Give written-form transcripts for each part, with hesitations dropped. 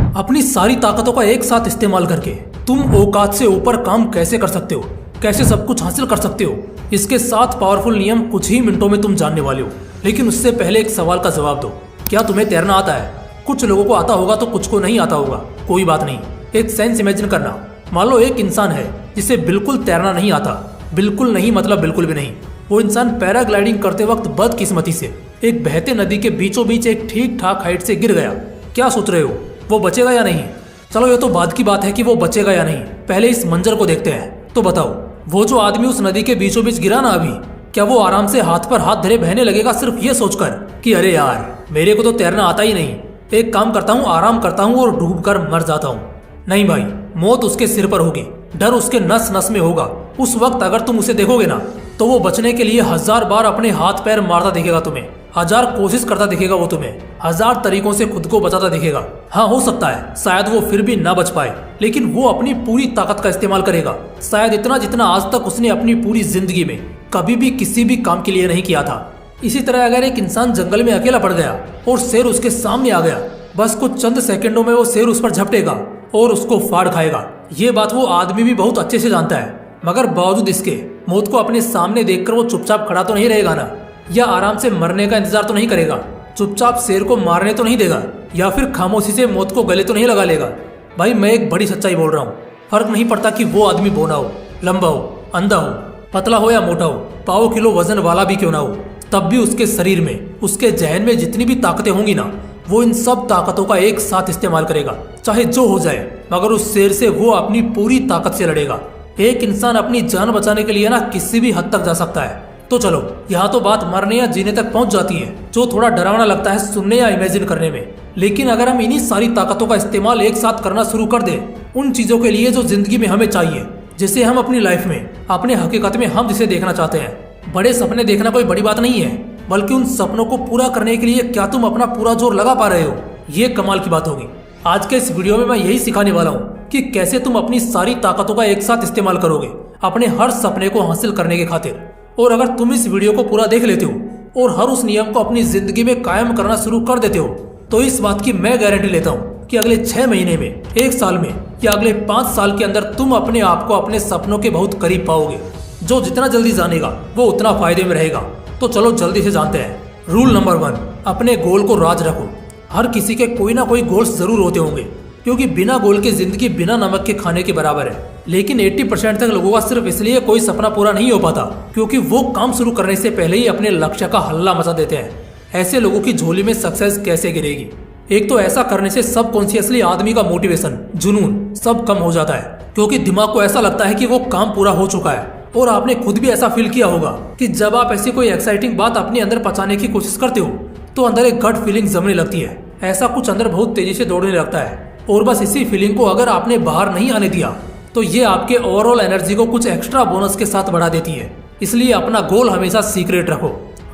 अपनी सारी ताकतों का एक साथ इस्तेमाल करके तुम औकात से ऊपर काम कैसे कर सकते हो, कैसे सब कुछ हासिल कर सकते हो, इसके 7 पावरफुल नियम कुछ ही मिनटों में तुम जानने वाले हो। लेकिन उससे पहले एक सवाल का जवाब दो, क्या तुम्हें तैरना आता है? कुछ लोगों को आता होगा तो कुछ को नहीं आता होगा, कोई बात नहीं। एक सेंस इमेजिन करना, मान लो एक इंसान है जिसे बिल्कुल तैरना नहीं आता। बिल्कुल नहीं मतलब बिल्कुल भी नहीं। वो इंसान पैराग्लाइडिंग करते वक्त बदकिस्मती से एक बहते नदी के बीचों बीच एक ठीक ठाक हाइट से गिर गया। क्या सोच रहे हो, वो बचेगा या नहीं? चलो ये तो बाद की बात है कि वो बचेगा या नहीं, पहले इस मंजर को देखते हैं। तो बताओ, वो जो आदमी उस नदी के बीचों बीच गिरा ना अभी, क्या वो आराम से हाथ पर हाथ धरे बहने लगेगा सिर्फ ये सोचकर कि अरे यार मेरे को तो तैरना आता ही नहीं, एक काम करता हूँ, आराम करता हूँ और डूब कर मर जाता हूँ? नहीं भाई, मौत उसके सिर पर होगी, डर उसके नस नस में होगा। उस वक्त अगर तुम उसे देखोगे ना तो वो बचने के लिए 1000 बार अपने हाथ पैर मारता दिखेगा तुम्हें, 1000 कोशिश करता दिखेगा वो तुम्हें, 1000 तरीकों से खुद को बचाता दिखेगा। हाँ, हो सकता है शायद वो फिर भी ना बच पाए, लेकिन वो अपनी पूरी ताकत का इस्तेमाल करेगा, शायद इतना जितना आज तक उसने अपनी पूरी जिंदगी में कभी भी किसी भी काम के लिए नहीं किया था। इसी तरह अगर एक इंसान जंगल में अकेला पड़ गया और शेर उसके सामने आ गया, बस कुछ चंद सेकंडों में वो शेर उस पर झपटेगा और उसको फाड़ खाएगा। ये बात वो आदमी भी बहुत अच्छे से जानता है, मगर बावजूद इसके मौत को अपने सामने देखकर वो चुपचाप खड़ा तो नहीं रहेगा ना, या आराम से मरने का इंतजार तो नहीं करेगा, चुपचाप शेर को मारने तो नहीं देगा, या फिर खामोशी से मौत को गले तो नहीं लगा लेगा। भाई मैं एक बड़ी सच्चाई बोल रहा हूँ, फर्क नहीं पड़ता कि वो आदमी बौना हो, लंबा हो, अंधा हो, पतला हो या मोटा हो, पाव किलो वजन वाला भी क्यों ना हो, तब भी उसके शरीर में, उसके जहन में जितनी भी ताकतें होंगी ना, वो इन सब ताकतों का एक साथ इस्तेमाल करेगा, चाहे जो हो जाए, मगर उस शेर से वो अपनी पूरी ताकत से लड़ेगा। एक इंसान अपनी जान बचाने के लिए ना किसी भी हद तक जा सकता है। तो चलो, यहाँ तो बात मरने या जीने तक पहुंच जाती है, जो थोड़ा डरावना लगता है सुनने या इमेजिन करने में। लेकिन अगर हम इन्हीं सारी ताकतों का इस्तेमाल एक साथ करना शुरू कर दें, उन चीजों के लिए जो जिंदगी में हमें चाहिए, जिसे हम अपनी लाइफ में, अपने हकीकत में हम जिसे देखना चाहते हैं। बड़े सपने देखना कोई बड़ी बात नहीं है, बल्कि उन सपनों को पूरा करने के लिए क्या तुम अपना पूरा जोर लगा पा रहे हो, ये कमाल की बात होगी। आज के इस वीडियो में मैं यही सिखाने वाला हूँ कि कैसे तुम अपनी सारी ताकतों का एक साथ इस्तेमाल करोगे अपने हर सपने को हासिल करने के खातिर। और अगर तुम इस वीडियो को पूरा देख लेते हो और हर उस नियम को अपनी जिंदगी में कायम करना शुरू कर देते हो, तो इस बात की मैं गारंटी लेता हूँ कि अगले 6 महीने में, 1 साल में या अगले 5 साल के अंदर तुम अपने आप को अपने सपनों के बहुत करीब पाओगे। जो जितना जल्दी जानेगा वो उतना फायदे में रहेगा। तो चलो जल्दी से जानते हैं। रूल नंबर 1, अपने गोल को राज रखो। हर किसी के कोई ना कोई गोल्स जरूर होते होंगे, क्योंकि बिना गोल के जिंदगी बिना नमक के खाने के बराबर है। लेकिन 80% तक लोगों का सिर्फ इसलिए कोई सपना पूरा नहीं हो पाता क्योंकि वो काम शुरू करने से पहले ही अपने लक्ष्य का हल्ला मचा देते हैं। ऐसे लोगों की झोली में सक्सेस कैसे गिरेगी? एक तो ऐसा करने से सबकॉन्शियसली आदमी का मोटिवेशन, जुनून सब कम हो जाता है, क्योंकि दिमाग को ऐसा लगता है कि वो काम पूरा हो चुका है। और आपने खुद भी ऐसा फील किया होगा कि जब आप ऐसी कोई एक्साइटिंग बात अपने अंदर पचाने की कोशिश करते हो तो अंदर एक गट फीलिंग जमने लगती है, ऐसा कुछ अंदर बहुत तेजी से दौड़ने लगता है। और बस इसी फीलिंग को अगर आपने बाहर नहीं आने दिया तो ये आपके ओवरऑल एनर्जी को कुछ एक्स्ट्रा बोनस के साथ बढ़ा देती है। इसलिए अपना गोल हमेशा सीक्रेट रखो।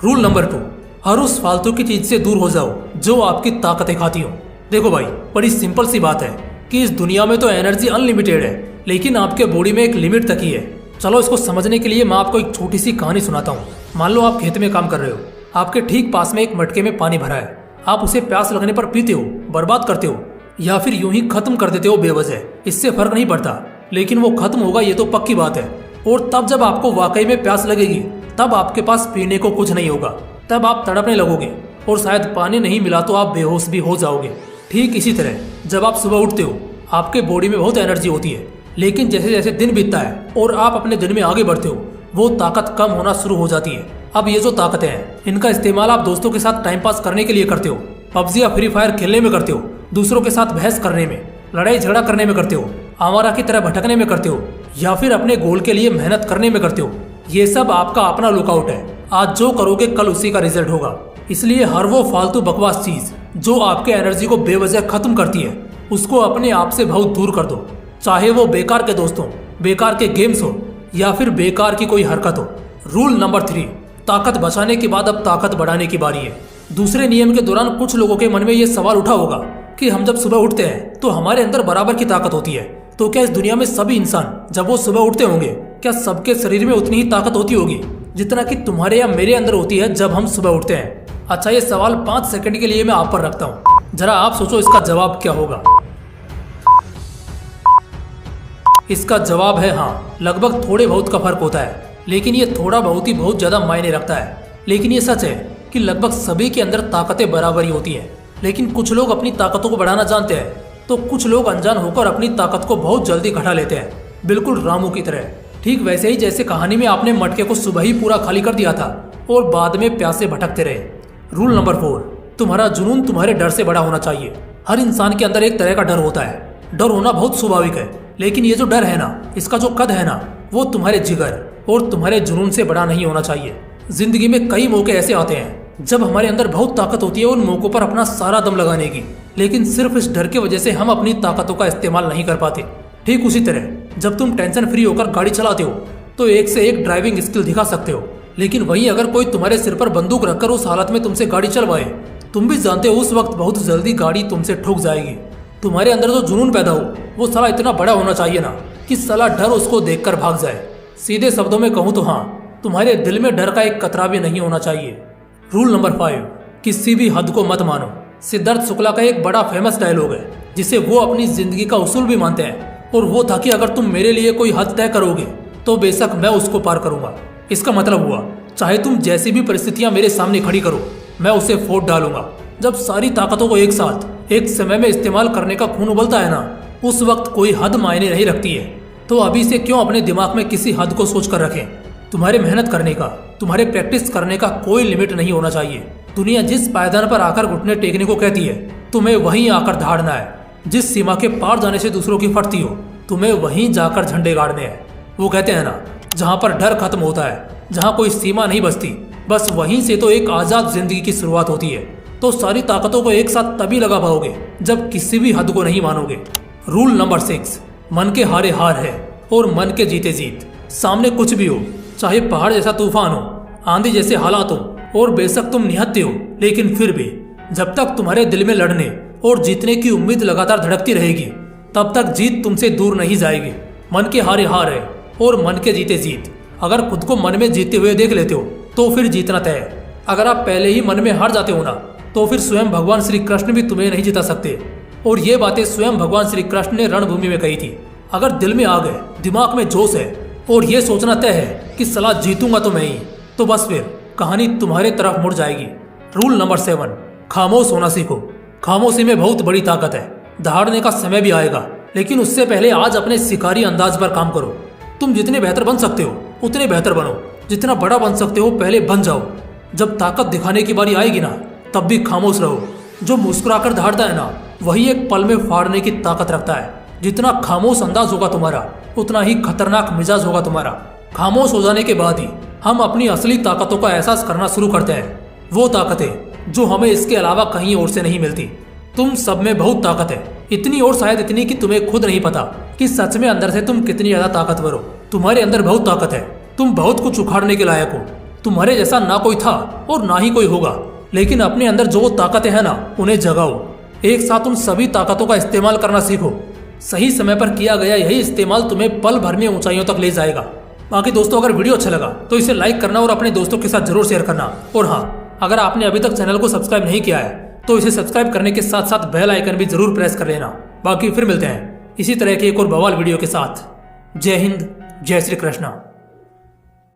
रूल नंबर 2, हर उस फालतू की चीज से दूर हो जाओ जो आपकी ताकतें खाती हो। देखो भाई, बड़ी सिंपल सी बात है कि इस दुनिया में तो एनर्जी अनलिमिटेड है, लेकिन आपके बॉडी में एक लिमिट तक ही है। चलो इसको समझने के लिए मैं आपको एक छोटी सी कहानी सुनाता हूँ। मान लो आप खेत में काम कर रहे हो, आपके ठीक पास में एक मटके में पानी भरा है। आप उसे प्यास लगने पर पीते हो, बर्बाद करते हो, या फिर यूं ही खत्म कर देते हो बेवजह, इससे फर्क नहीं पड़ता, लेकिन वो खत्म होगा ये तो पक्की बात है। और तब जब आपको वाकई में प्यास लगेगी, तब आपके पास पीने को कुछ नहीं होगा, तब आप तड़पने लगोगे और शायद पानी नहीं मिला तो आप बेहोश भी हो जाओगे। ठीक इसी तरह जब आप सुबह उठते हो, आपके बॉडी में बहुत एनर्जी होती है, लेकिन जैसे जैसे दिन बीतता है और आप अपने दिन में आगे बढ़ते हो, वो ताकत कम होना शुरू हो जाती है। अब ये जो ताकतें हैं, इनका इस्तेमाल आप दोस्तों के साथ टाइम पास करने के लिए करते हो, पबजी या फ्री फायर खेलने में करते हो, दूसरों के साथ बहस करने में, लड़ाई झगड़ा करने में करते हो, आवारा की तरह भटकने में करते हो, या फिर अपने गोल के लिए मेहनत करने में करते हो। ये सब आपका अपना लुकआउट है। आज जो करोगे कल उसी का रिजल्ट होगा। इसलिए हर वो फालतू बकवास चीज जो आपके एनर्जी को बेवजह खत्म करती है, उसको अपने आप से बहुत दूर कर दो। चाहे वो बेकार के दोस्त हो, बेकार के गेम्स हो, या फिर बेकार की कोई हरकत हो। रूल नंबर 3, ताकत बचाने के बाद अब ताकत बढ़ाने की बारी है। दूसरे नियम के दौरान कुछ लोगों के मन में ये सवाल उठा होगा कि हम जब सुबह उठते हैं तो हमारे अंदर बराबर की ताकत होती है, तो क्या इस दुनिया में सभी इंसान जब वो सुबह उठते होंगे, क्या सबके शरीर में उतनी ही ताकत होती होगी जितना कि तुम्हारे या मेरे अंदर होती है जब हम सुबह उठते हैं? अच्छा, ये सवाल 5 सेकंड के लिए मैं आप पर रखता हूँ, जरा आप सोचो इसका जवाब क्या होगा। इसका जवाब है हाँ, लगभग थोड़े बहुत का फर्क होता है, लेकिन ये थोड़ा बहुत ही बहुत ज्यादा मायने रखता है। लेकिन ये सच है कि लगभग सभी के अंदर ताकतें बराबर ही होती हैं, लेकिन कुछ लोग अपनी ताकतों को बढ़ाना जानते हैं तो कुछ लोग अनजान होकर अपनी ताकत को बहुत जल्दी घटा लेते हैं, बिल्कुल रामू की तरह। ठीक वैसे ही जैसे कहानी में आपने मटके को सुबह ही पूरा खाली कर दिया था और बाद में प्यासे भटकते रहे। रूल नंबर 4, तुम्हारा जुनून तुम्हारे डर से बड़ा होना चाहिए। हर इंसान के अंदर एक तरह का डर होता है। डर होना बहुत स्वाभाविक है, लेकिन ये जो डर है ना, इसका जो कद है ना, वो तुम्हारे जिगर और तुम्हारे जुनून से बड़ा नहीं होना चाहिए। जिंदगी में कई मौके ऐसे आते हैं जब हमारे अंदर बहुत ताकत होती है उन मौकों पर अपना सारा दम लगाने की, लेकिन सिर्फ इस डर की वजह से हम अपनी ताकतों का इस्तेमाल नहीं कर पाते। ठीक उसी तरह जब तुम टेंशन फ्री होकर गाड़ी चलाते हो तो एक से एक ड्राइविंग स्किल दिखा सकते हो, लेकिन वहीं अगर कोई तुम्हारे सिर पर बंदूक रखकर उस हालत में तुमसे गाड़ी चलवाए, तुम भी जानते हो उस वक्त बहुत जल्दी गाड़ी तुमसे ठुक जाएगी। तुम्हारे अंदर जो जुनून पैदा हो वो साला इतना बड़ा होना चाहिए ना कि साला डर उसको देखकर भाग जाए। सीधे शब्दों में कहूँ तो हाँ, तुम्हारे दिल में डर का एक कतरा भी नहीं होना चाहिए। रूल नंबर 5, किसी भी हद को मत मानो। सिद्धार्थ शुक्ला का एक बड़ा फेमस डायलॉग है जिसे वो अपनी जिंदगी का उसूल भी मानते हैं, और वो था कि अगर तुम मेरे लिए कोई हद तय करोगे तो बेशक मैं उसको पार करूंगा। इसका मतलब हुआ चाहे तुम जैसी भी परिस्थितियां मेरे सामने खड़ी करो, मैं उसे फोड़ डालूंगा। जब सारी ताकतों को एक साथ एक समय में इस्तेमाल करने का खून उबलता है ना, उस वक्त कोई हद मायने नहीं रखती है। तो अभी से क्यों अपने दिमाग में किसी हद को सोच कर रखें। तुम्हारे मेहनत करने का, तुम्हारे प्रैक्टिस करने का कोई लिमिट नहीं होना चाहिए। दुनिया जिस पायदान पर आकर घुटने टेकने को कहती है, तुम्हें वहीं आकर दहाड़ना है। जिस सीमा के पार जाने से दूसरों की फटती हो, तुम्हें वहीं जाकर झंडे गाड़ने हैं। वो कहते हैं ना, जहाँ पर डर खत्म होता है, जहाँ कोई सीमा नहीं बचती, बस वहीं से तो एक आजाद जिंदगी की शुरुआत होती है। तो सारी ताकतों को एक साथ तभी लगा पाओगे जब किसी भी हद को नहीं मानोगे। रूल नंबर 6, मन के हारे हार है और मन के जीते जीत। सामने कुछ भी हो, चाहे पहाड़ जैसा तूफान हो, आंधी जैसे हालात हो, और बेशक तुम निहत्ते हो, लेकिन फिर भी जब तक तुम्हारे दिल में लड़ने और जीतने की उम्मीद लगातार धड़कती रहेगी, तब तक जीत तुमसे दूर नहीं जाएगी। मन के हारे हार है और मन के जीते जीत। अगर खुद को मन में जीते हुए देख लेते हो तो फिर जीतना तय है। अगर आप पहले ही मन में हार जाते हो ना, तो फिर स्वयं भगवान श्री कृष्ण भी तुम्हें नहीं जिता सकते। और ये बातें स्वयं भगवान श्री कृष्ण ने रणभूमि में कही थी। अगर दिल में आ गए, दिमाग में जोश है और ये सोचना तय है कि सलाह जीतूंगा तो मैं ही, तो बस फिर कहानी तुम्हारे तरफ मुड़ जाएगी। रूल नंबर 7, खामोश होना सीखो। खामोशी में बहुत बड़ी ताकत है। दहाड़ने का समय भी आएगा, लेकिन उससे पहले आज अपने शिकारी अंदाज पर काम करो। तुम जितने बेहतर बन सकते हो उतने बेहतर बनो। जितना बड़ा बन सकते हो पहले बन जाओ। जब ताकत दिखाने की बारी आएगी ना, तब भी खामोश रहो। जो मुस्कुराकर दहाड़ता है ना, वही एक पल में फाड़ने की ताकत रखता है। जितना खामोश अंदाज होगा तुम्हारा, उतना ही खतरनाक मिजाज होगा तुम्हारा। खामोश हो जाने के बाद ही हम अपनी असली ताकतों का एहसास करना शुरू करते हैं। वो ताकतें जो हमें इसके अलावा कहीं और से नहीं मिलती। तुम सब में बहुत ताकत है, इतनी और शायद इतनी कि तुम्हें खुद नहीं पता कि सच में अंदर से तुम कितनी ज्यादा ताकतवर हो। तुम्हारे अंदर बहुत ताकत है, तुम बहुत कुछ उखाड़ने के लायक हो। तुम्हारे जैसा ना कोई था और ना ही कोई होगा, लेकिन अपने अंदर जो ताकतें हैं ना, उन्हें जगाओ। एक साथ उन सभी ताकतों का इस्तेमाल करना सीखो। सही समय पर किया गया यही इस्तेमाल तुम्हें पल भर में ऊंचाइयों तक ले जाएगा। बाकी दोस्तों, अगर वीडियो अच्छा लगा तो इसे लाइक करना और अपने दोस्तों के साथ जरूर शेयर करना। और हाँ, अगर आपने अभी तक चैनल को सब्सक्राइब नहीं किया है तो इसे सब्सक्राइब करने के साथ साथ बेल आइकन भी जरूर प्रेस कर लेना। बाकी फिर मिलते हैं इसी तरह के एक और बवाल वीडियो के साथ। जय हिंद, जय श्री कृष्णा।